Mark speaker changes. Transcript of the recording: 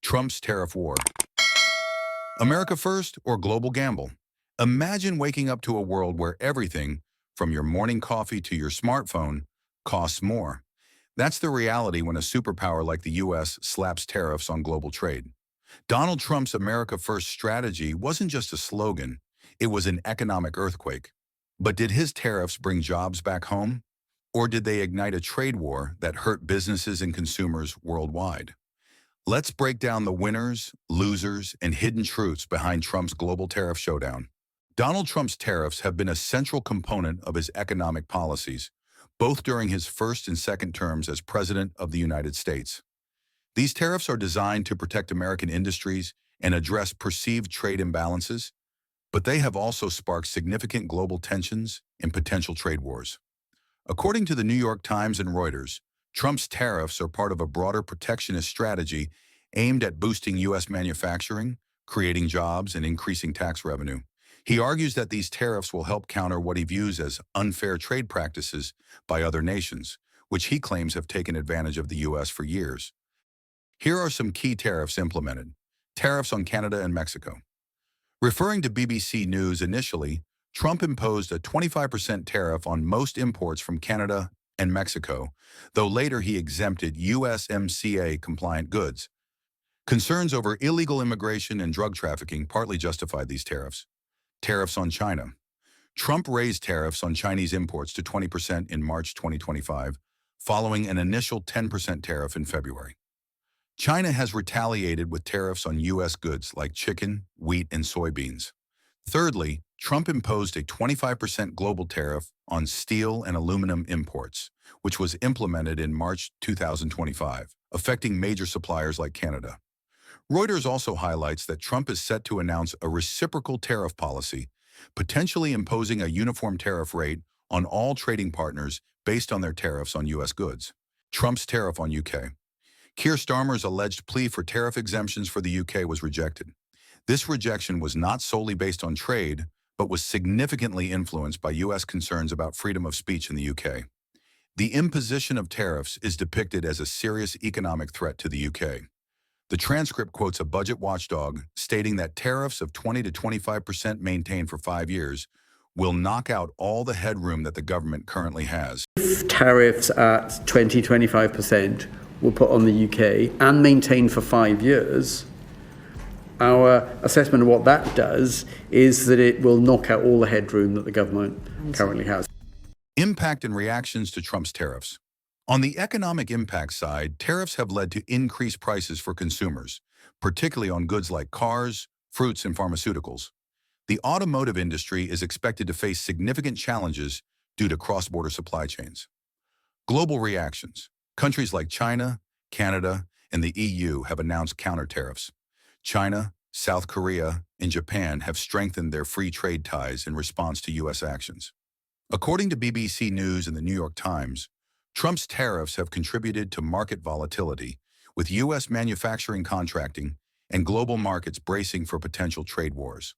Speaker 1: Trump's tariff war. America first or global gamble? Imagine waking up to a world where everything, from your morning coffee to your smartphone, costs more. That's the reality when a superpower like the US slaps tariffs on global trade. Donald Trump's America First strategy wasn't just a slogan, it was an economic earthquake. But did his tariffs bring jobs back home? Or did they ignite a trade war that hurt businesses and consumers worldwide? Let's break down the winners, losers, and hidden truths behind Trump's global tariff showdown. Donald Trump's tariffs have been a central component of his economic policies, both during his first and second terms as President of the United States. These tariffs are designed to protect American industries and address perceived trade imbalances, but they have also sparked significant global tensions and potential trade wars. According to the New York Times and Reuters, Trump's tariffs are part of a broader protectionist strategy aimed at boosting U.S. manufacturing, creating jobs, and increasing tax revenue. He argues that these tariffs will help counter what he views as unfair trade practices by other nations, which he claims have taken advantage of the U.S. for years. Here are some key tariffs implemented. Tariffs on Canada and Mexico. Referring to BBC News initially, Trump imposed a 25% tariff on most imports from Canada and Mexico, though later he exempted USMCA-compliant goods. Concerns over illegal immigration and drug trafficking partly justified these tariffs. Tariffs on China. Trump raised tariffs on Chinese imports to 20% in March 2025, following an initial 10% tariff in February. China has retaliated with tariffs on U.S. goods like chicken, wheat, and soybeans. Thirdly, Trump imposed a 25% global tariff on steel and aluminum imports, which was implemented in March 2025, affecting major suppliers like Canada. Reuters also highlights that Trump is set to announce a reciprocal tariff policy, potentially imposing a uniform tariff rate on all trading partners based on their tariffs on U.S. goods. Trump's tariff on U.K. Keir Starmer's alleged plea for tariff exemptions for the U.K. was rejected. This rejection was not solely based on trade, but was significantly influenced by U.S. concerns about freedom of speech in the U.K. The imposition of tariffs is depicted as a serious economic threat to the U.K. The transcript quotes a budget watchdog stating that tariffs of 20 to 25% maintained for 5 years will knock out all the headroom that the government currently has.
Speaker 2: If tariffs at 20-25% were put on the UK and maintained for 5 years, our assessment of what that does is that it will knock out all the headroom that the government currently has.
Speaker 1: Impact and reactions to Trump's tariffs. On the economic impact side, tariffs have led to increased prices for consumers, particularly on goods like cars, fruits, and pharmaceuticals. The automotive industry is expected to face significant challenges due to cross-border supply chains. Global reactions. Countries like China, Canada, and the EU have announced counter tariffs. China, South Korea, and Japan have strengthened their free trade ties in response to U.S. actions. According to BBC News and the New York Times, Trump's tariffs have contributed to market volatility, with U.S. manufacturing contracting and global markets bracing for potential trade wars.